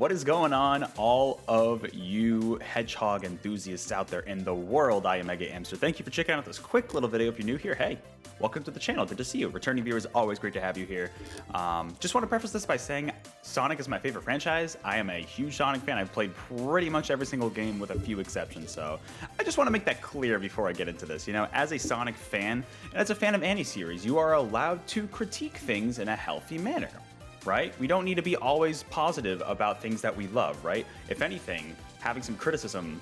What is going on, all of you hedgehog enthusiasts out there in the world? I am MegaAmpster. Thank you for checking out this quick little video. If you're new here, hey, welcome to the channel. Good to see you. Returning viewers, always great to have you here. Just want to preface this by saying Sonic is my favorite franchise. I am a huge Sonic fan. I've played pretty much every single game with a few exceptions. So I just want to make that clear before I get into this. You know, as a Sonic fan and as a fan of any series, you are allowed to critique things in a healthy manner. Right? We don't need to be always positive about things that we love, right? If anything, having some criticism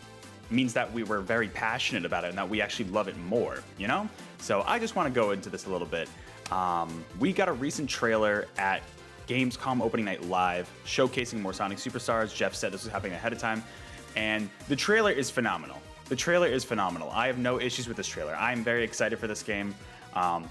means that we were very passionate about it and that we actually love it more, you know? So I just want to go into this a little bit. We got a recent trailer at GamesCom Opening Night Live showcasing more Sonic Superstars. Jeff said this was happening ahead of time, and the trailer is phenomenal. The trailer is phenomenal. I have no issues with this trailer. I'm very excited for this game.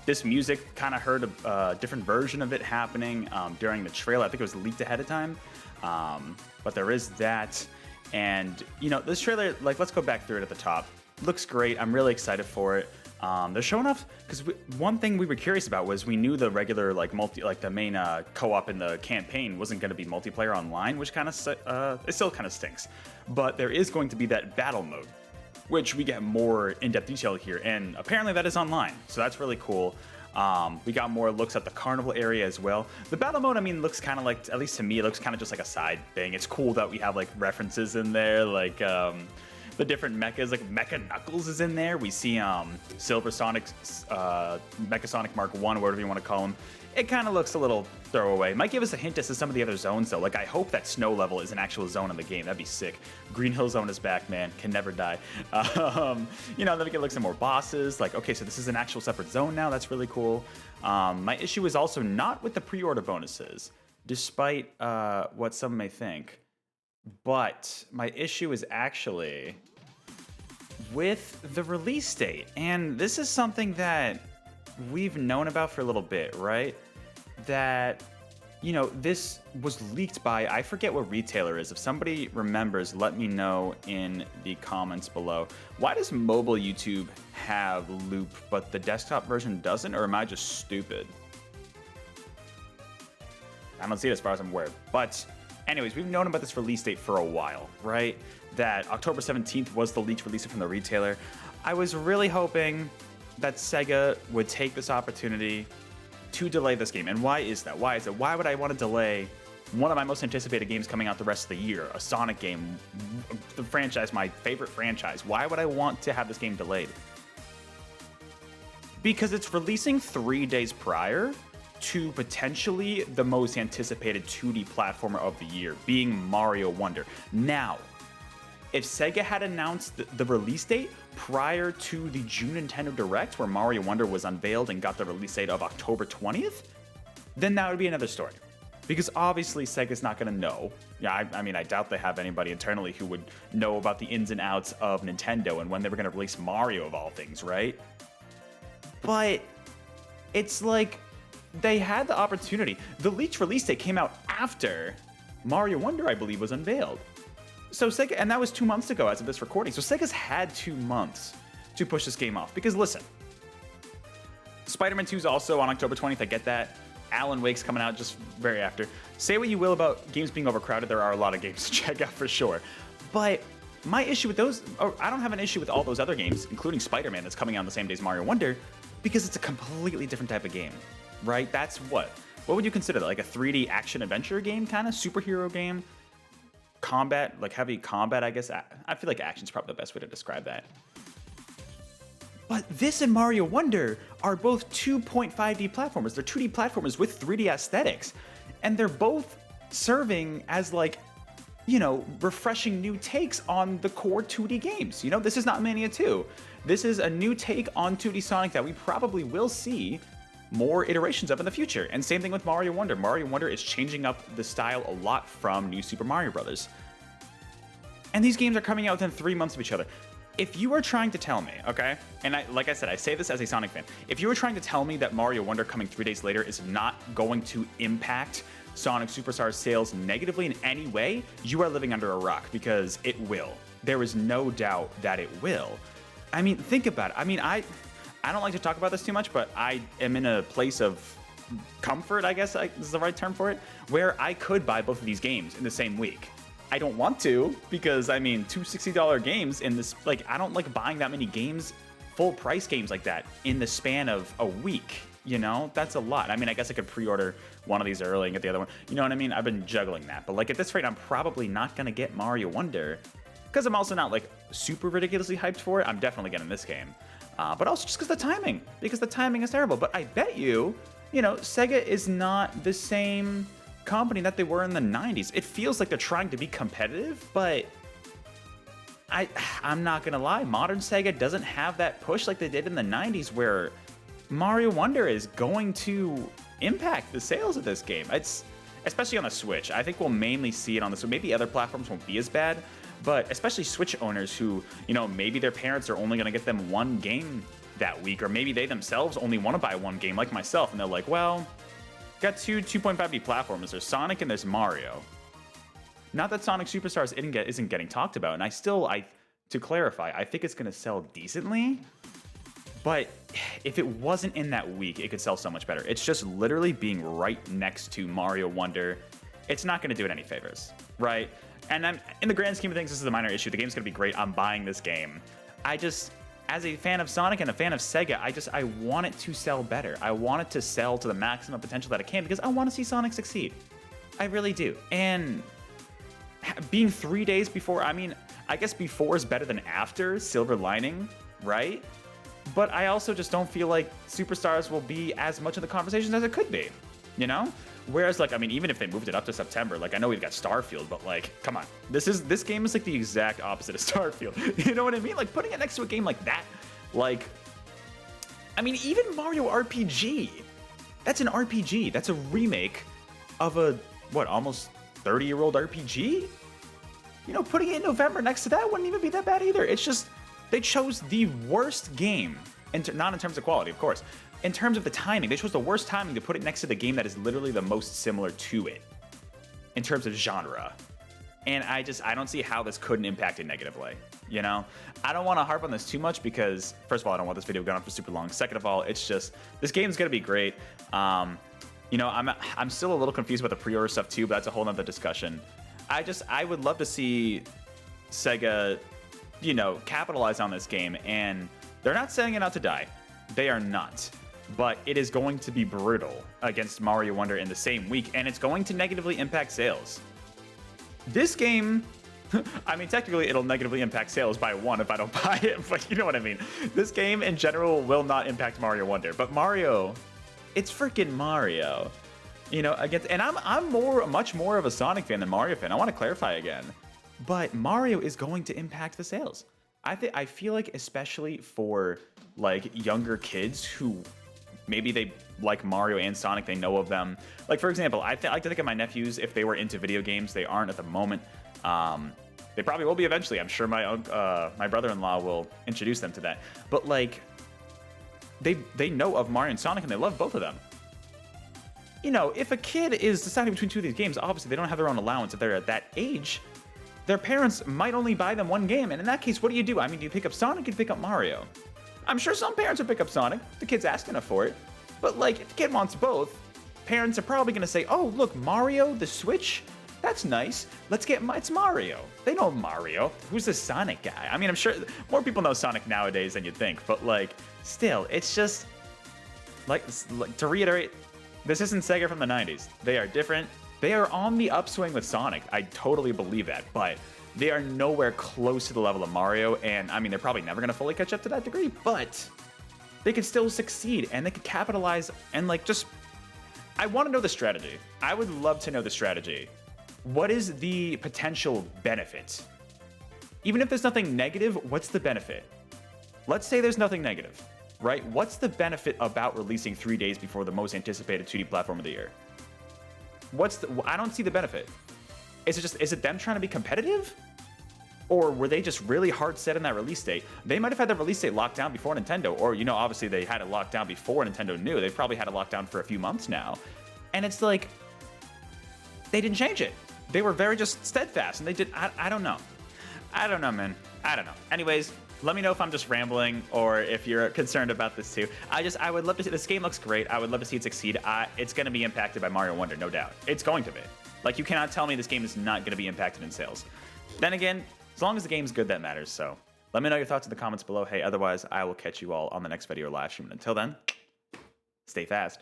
This music, kind of heard a different version of it happening during the trailer. I think it was leaked ahead of time, but there is that. And, you know, this trailer, like, let's go back through it at the top. Looks great. I'm really excited for it. They're showing off, because one thing we were curious about was we knew the regular, like, the main co-op in the campaign wasn't going to be multiplayer online, which kind of, it still kind of stinks. But there is going to be that battle mode, which we get more in-depth detail here, and apparently that is online, so that's really cool. We got more looks at the carnival area as well. The battle mode, I mean, looks kind of like, at least to me, it looks kind of just like a side thing. It's cool that we have, like, references in there, like, the different mechas, like Mecha Knuckles is in there. We see Silver Sonic, Mecha Sonic Mark 1, whatever you want to call him. It kind of looks a little throwaway. Might give us a hint as to some of the other zones, though. Like, I hope that snow level is an actual zone in the game. That'd be sick. Green Hill Zone is back, man. Can never die. You know, then we can look at some more bosses. Like, okay, so this is an actual separate zone now. That's really cool. My issue is also not with the pre-order bonuses, despite what some may think. But my issue is actually with the release date. And this is something that we've known about for a little bit, right? That, you know, this was leaked by, I forget what retailer is. If somebody remembers, let me know in the comments below. Why does mobile YouTube have loop, but the desktop version doesn't? Or am I just stupid? I don't see it as far as I'm aware. But anyways, we've known about this release date for a while, right? That October 17th was the leaked release from the retailer. I was really hoping that SEGA would take this opportunity to delay this game. And why is that? Why is it? Why would I want to delay one of my most anticipated games coming out the rest of the year? A Sonic game, the franchise, my favorite franchise. Why would I want to have this game delayed? Because it's releasing 3 days prior to potentially the most anticipated 2D platformer of the year, being Mario Wonder. Now, if SEGA had announced the release date prior to the June Nintendo Direct, where Mario Wonder was unveiled and got the release date of October 20th, then that would be another story. Because obviously SEGA's not going to know. Yeah, I mean, I doubt they have anybody internally who would know about the ins and outs of Nintendo and when they were going to release Mario of all things, right? But it's like they had the opportunity. The leaked release date came out after Mario Wonder, I believe, was unveiled. So SEGA, and that was 2 months ago as of this recording, so SEGA's had 2 months to push this game off. Because listen, Spider-Man 2 is also on October 20th, I get that. Alan Wake's coming out just very after. Say what you will about games being overcrowded, there are a lot of games to check out for sure. But my issue with those, I don't have an issue with all those other games, including Spider-Man that's coming out on the same day as Mario Wonder, because it's a completely different type of game, right? That's what would you consider that? Like a 3D action-adventure game, kind of? Superhero game? Combat, like heavy combat, I guess. I feel like action's probably the best way to describe that. But this and Mario Wonder are both 2.5D platformers. They're 2D platformers with 3D aesthetics. And they're both serving as, like, you know, refreshing new takes on the core 2D games. You know, this is not Mania 2. This is a new take on 2D Sonic that we probably will see more iterations of in the future. And same thing with Mario Wonder. Mario Wonder is changing up the style a lot from New Super Mario Bros. And these games are coming out within 3 months of each other. If you are trying to tell me, okay, and like I said, I say this as a Sonic fan, if you were trying to tell me that Mario Wonder coming 3 days later is not going to impact Sonic Superstars sales negatively in any way, you are living under a rock, because it will. There is no doubt that it will. I mean, think about it. I mean, I don't like to talk about this too much, but I am in a place of comfort, I guess is the right term for it, where I could buy both of these games in the same week. I don't want to, because I mean, two $60 games in this, like, I don't like buying that many games, full price games like that in the span of a week. You know, that's a lot. I mean, I guess I could pre-order one of these early and get the other one. You know what I mean? I've been juggling that. But like at this rate, I'm probably not going to get Mario Wonder, because I'm also not like super ridiculously hyped for it. I'm definitely getting this game. But also just because the timing is terrible. But I bet you know, SEGA is not the same company that they were in the 90s. It feels like they're trying to be competitive, but I'm not gonna lie, modern SEGA doesn't have that push like they did in the 90s, where Mario Wonder is going to impact the sales of this game. It's especially on the Switch. I think we'll mainly see it on the Switch. Maybe other platforms won't be as bad, but especially Switch owners who, you know, maybe their parents are only gonna get them one game that week, or maybe they themselves only want to buy one game, like myself, and they're like, well, got two 2.5D platformers. There's Sonic and there's Mario. Not that Sonic Superstars isn't getting talked about, and to clarify, I think it's going to sell decently, but if it wasn't in that week, it could sell so much better. It's just literally being right next to Mario Wonder. It's not going to do it any favors, right? And in the grand scheme of things, this is a minor issue. The game's going to be great. I'm buying this game. As a fan of Sonic and a fan of SEGA, I want it to sell better. I want it to sell to the maximum potential that it can, because I want to see Sonic succeed. I really do. And being 3 days before, I mean, I guess before is better than after, silver lining, right? But I also just don't feel like Superstars will be as much of the conversation as it could be, you know? Whereas, like, I mean, even if they moved it up to September, like, I know we've got Starfield, but, like, come on. This game is, like, the exact opposite of Starfield. You know what I mean? Like, putting it next to a game like that, like, I mean, even Mario RPG, that's an RPG. That's a remake of a, what, almost 30-year-old RPG? You know, putting it in November next to that wouldn't even be that bad either. It's just, they chose the worst game, not in terms of quality, of course. In terms of the timing, they chose the worst timing to put it next to the game that is literally the most similar to it in terms of genre. And I don't see how this couldn't impact it negatively, you know? I don't want to harp on this too much because, first of all, I don't want this video going on for super long. Second of all, it's just, this game's going to be great. You know, I'm still a little confused about the pre-order stuff too, but that's a whole nother discussion. I would love to see SEGA, you know, capitalize on this game, and they're not setting it out to die. They are not. But it is going to be brutal against Mario Wonder in the same week, and it's going to negatively impact sales. This game, I mean, technically it'll negatively impact sales by one if I don't buy it, but you know what I mean. This game in general will not impact Mario Wonder, but Mario, it's freaking Mario. You know, and I'm much more of a Sonic fan than Mario fan. I want to clarify again, but Mario is going to impact the sales. I feel like, especially for like younger kids who maybe they like Mario and Sonic, they know of them. Like, for example, I like to think of my nephews, if they were into video games. They aren't at the moment. They probably will be eventually. I'm sure my brother-in-law will introduce them to that. But like, they know of Mario and Sonic, and they love both of them. You know, if a kid is deciding between two of these games, obviously they don't have their own allowance if they're at that age. Their parents might only buy them one game, and in that case, what do? I mean, do you pick up Sonic or do you pick up Mario? I'm sure some parents would pick up Sonic. The kid's asking enough for it. But like, if the kid wants both, parents are probably gonna say, oh, look, Mario, the Switch? That's nice. It's Mario. They know Mario. Who's the Sonic guy? I mean, I'm sure more people know Sonic nowadays than you'd think, but like, still, it's just, like to reiterate, this isn't Sega from the 90s. They are different. They are on the upswing with Sonic. I totally believe that, but they are nowhere close to the level of Mario, and I mean, they're probably never gonna fully catch up to that degree, but they could still succeed, and they could capitalize, and like, just, I wanna know the strategy. I would love to know the strategy. What is the potential benefit? Even if there's nothing negative, what's the benefit? Let's say there's nothing negative, right? What's the benefit about releasing 3 days before the most anticipated 2D platform of the year? I don't see the benefit. Is it them trying to be competitive? Or were they just really hard set in that release date? They might have had the release date locked down before Nintendo, or, you know, obviously they had it locked down before Nintendo knew. They've probably had it locked down for a few months now. And it's like, they didn't change it. They were very just steadfast, and they did, I don't know. I don't know, man. I don't know. Anyways, Let me know if I'm just rambling or if you're concerned about this too. I would love to see, this game looks great. I would love to see it succeed. It's going to be impacted by Mario Wonder, no doubt. It's going to be. Like, you cannot tell me this game is not going to be impacted in sales. Then again, as long as the game's good, that matters. So let me know your thoughts in the comments below. Hey, otherwise, I will catch you all on the next video or live stream. And until then, stay fast.